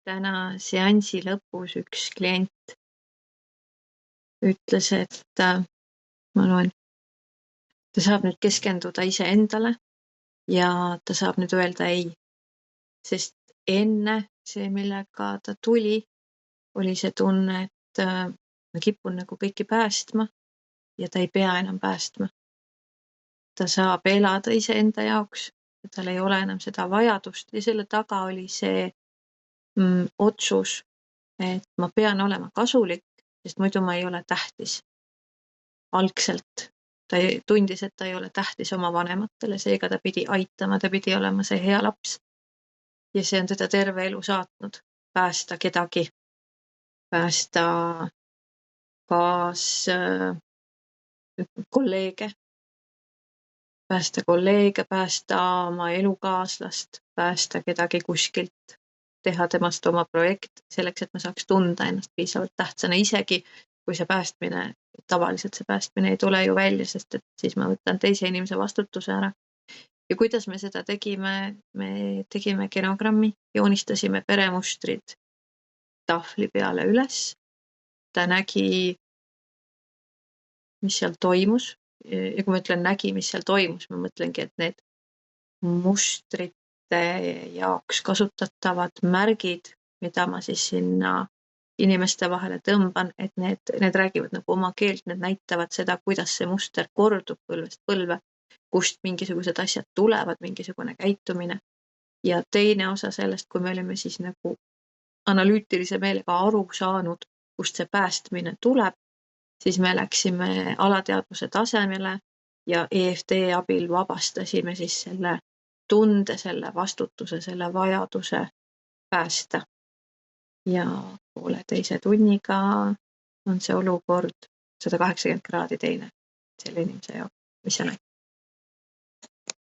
Täna seansi lõpus üks klient ütles, et ma loen, ta saab nüüd keskenduda iseendale ja ta saab nüüd öelda ei. Sest enne see, millega ta tuli, oli see tunne, et ma kipun nagu kõiki päästma ja ta ei pea enam päästma. Ta saab elada iseenda jaoks ja tal ei ole enam seda vajadust ja selle taga oli see otsus, et ma pean olema kasulik, sest muidu ma ei ole tähtis. Algselt ta tundis, et ta ei ole tähtis oma vanematele, seega ta pidi aitama, ta pidi olema see hea laps. Ja see on teda terve elu saatnud, päästa kedagi, päästa kolleege, päästa oma elukaaslast, päästa kedagi kuskilt, teha temast oma projekt selleks, et ma saaks tunda ennast piisavalt tähtsana, isegi kui tavaliselt see päästmine ei tule ju välja, sest et siis ma võtan teise inimese vastutuse ära. Ja kuidas me seda tegime? Me tegime genogrammi, joonistasime peremustrid tahvli peale üles. Ta nägi, mis seal toimus. Ja kui ma ütlen nägi, mis seal toimus, ma mõtlengi, et need mustrite jaoks kasutatavad märgid, mida ma siis sinna inimeste vahele tõmban, et need räägivad nagu oma keelt, need näitavad seda, kuidas see muster kordub põlvest põlve, kust mingisugused asjad tulevad, mingisugune käitumine. Ja teine osa sellest, kui me olime siis nagu analüütilise meelega aru saanud, kust see päästmine tuleb, siis me läksime alateadvuse tasemele ja EFT abil vabastasime siis selle tunde, selle vastutuse, selle vajaduse päästa. Ja 1,5 tunniga on see olukord 180 kraadi teine selle inimese jaoks, mis sa näed.